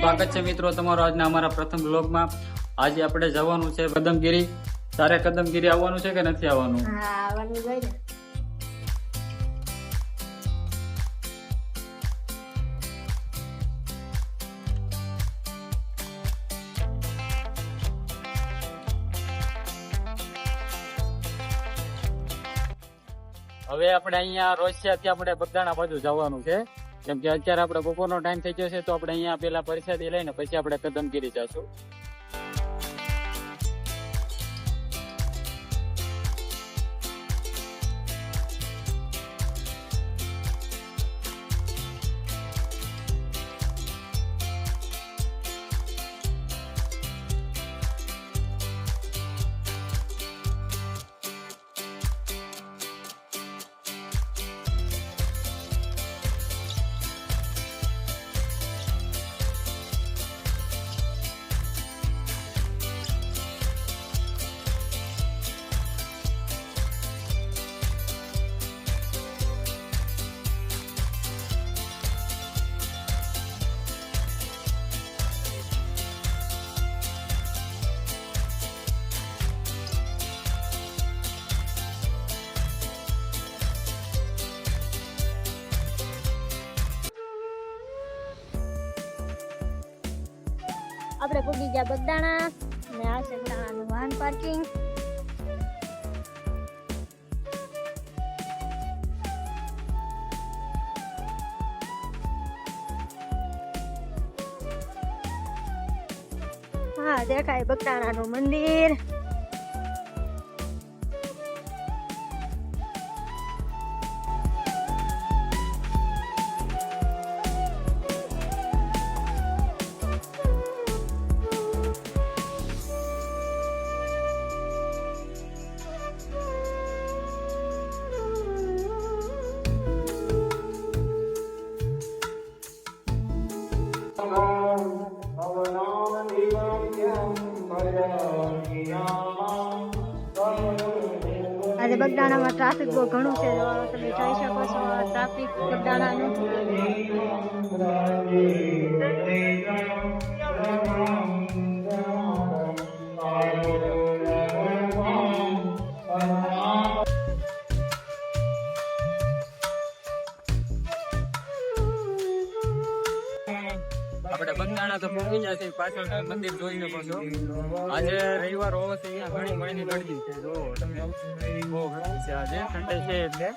સ્વાગત છે મિત્રો તમારો આજના અમારા પ્રથમ બ્લોગમાં। આજે આપણે જવાનું છે કદમગીરી। તારે કદમગીરી આવવાનું છે કે નથી આવવાનું? હા, આવવાનું હોય ને। હવે આપણે અહીંયા રોસિયાથી આપણે બગદાણા બાજુ જવાનું છે, કેમ કે અત્યારે આપણે બપોરનો ટાઈમ થઈ ગયો છે, તો આપણે અહીંયા પેલા પ્રસાદી લઈને પછી આપણે કદમગીરી જશું। આપણે પૂગી ગયા બગદાણા અને આ છે બગદાણાનું વાહન પાર્કિંગ। હા, દેખાય બગદાણાનું મંદિર। આજે બગદાણામાં ટ્રાફિક બહુ ઘણું છે, તમે જોઈ શકો છો ટ્રાફિક બગદાણાનું। આપણે બગદાણા તો પહોંચી ગયા છે, પાછળ મંદિર જોઈ શકો છો। આજે રવિવાર હોવાથી અહીંયા ઘણી મહિની ગળદી છે, જો તમે બહુ ગરમી છે આજે, ઠંડી છે એટલે।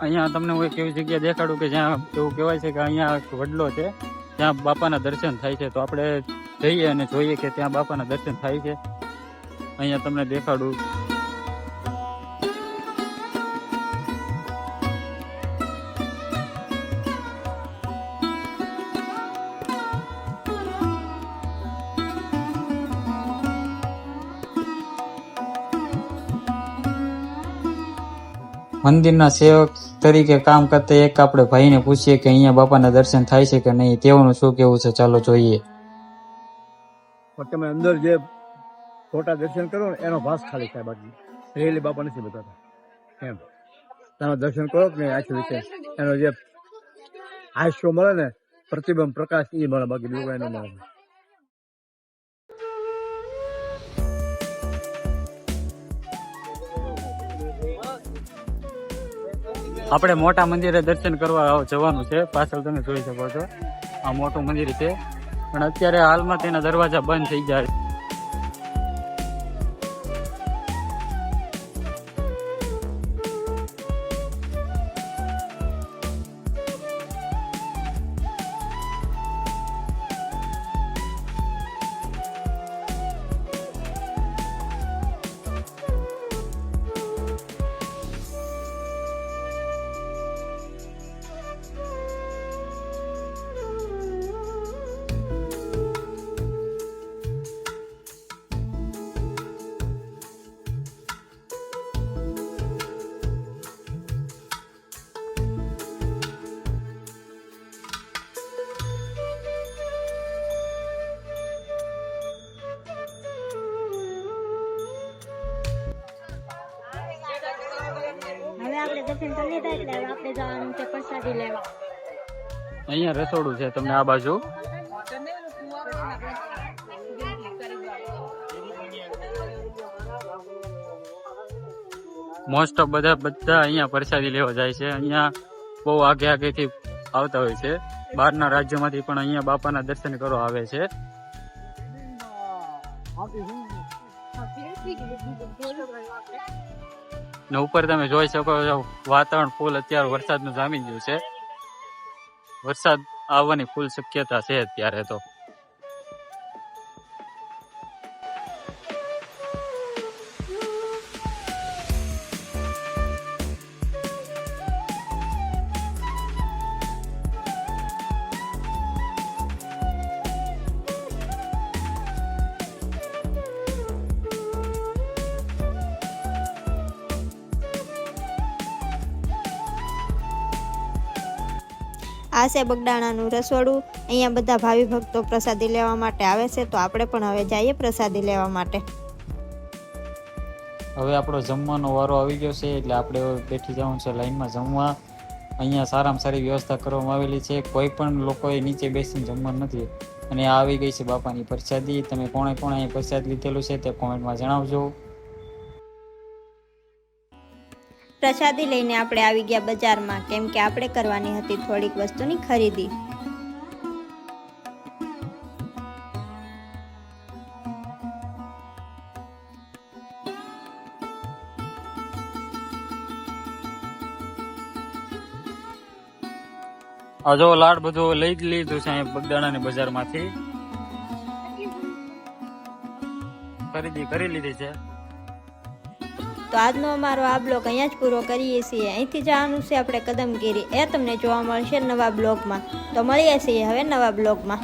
અહીંયા તમને હું એક એવી જગ્યા દેખાડું કે જ્યાં એવું કહેવાય છે કે અહીંયા એક વડલો છે, ત્યાં બાપાના દર્શન થાય છે. તો આપણે જઈએ અને જોઈએ કે ત્યાં બાપાના દર્શન થાય છે. અહીંયા તમને દેખાડું. મંદિરના સેવક તરીકે કામ કરતા એક આપણે ભાઈને પૂછીએ કે અહીંયા બાપાના દર્શન થાય છે કે નહીં. તેઓનું શું કેવું છે, ચાલો જોઈએ. પણ તમે અંદર જે ખોટા દર્શન કરો ને એનો ભાસ ખાલી થાય, બાકી રેલી બાપા નથી બતાતા. એમ તમે દર્શન કરો કે નહીં આખી રીતે એનો જે હાસ્યો મળે ને, પ્રતિબંધ પ્રકાશ એ મળે, બાકી બીજું કઈ ન મળે. આપણે મોટા મંદિરે દર્શન કરવા જવાનું છે. પાછળ તમે જોઈ શકો છો આ મોટું મંદિર છે, પણ અત્યારે હાલમાં તેના દરવાજા બંધ થઈ જાય. હવે આપણે દર્શન કરી લીધા એટલે હવે આપણે જવાનું છે પ્રસાદી લેવા. અહીંયા રસોડું છે તમને આ બાજુ. મોસ્ટ ઓફ બધા અહીંયા પ્રસાદી લેવા જાય છે. અહીંયા બહુ આગેથી આવતા હોય છે, બહારના રાજ્યોમાંથી પણ અહીંયા બાપાના દર્શન કરવા આવે છે. ને ઉપર તમે જોઈ શકો છો વાતાવરણ ફૂલ અત્યારે વરસાદનું જામી ગયું છે. વરસાદ આવવાની ફૂલ શક્યતા છે અત્યારે તો. આ છે બગદાણાનું રસોડું. અહીંયા બધા ભાવિ ભક્તો પ્રસાદી લેવા માટે આવે છે, તો આપણે પણ હવે જઈએ પ્રસાદી લેવા માટે. હવે આપણો જમવાનો વારો આવી ગયો છે, એટલે આપણે બેઠી જવાનું છે લાઈનમાં જમવા. અહીંયા સારામાં સારી વ્યવસ્થા કરવામાં આવેલી છે, કોઈ પણ લોકોએ નીચે બેસીને જમવાનું નથી. અને આ આવી ગઈ છે બાપાની પ્રસાદી. તમે કોણે અહીં પ્રસાદ લીધેલું છે તે કોમેન્ટમાં જણાવજો. પ્રસાદી લઈને આપણે આવી ગયા બજારમાં, કેમ કે આપણે કરવાની હતી થોડીક વસ્તુની ખરીદી. આ જો લાડ બધું લઈ લીધું છે અહીંયા બગદાણાની બજારમાંથી. ખરીદી કરી લીધી છે. તો આજનો અમારો આ બ્લોગ અહીંયા જ પૂરો કરીએ છીએ. અહીંથી જવાનું છે આપણે કદમગીરી. એ તમને જોવા મળશે નવા બ્લોગમાં. તો મળીએ છીએ હવે નવા બ્લોગમાં.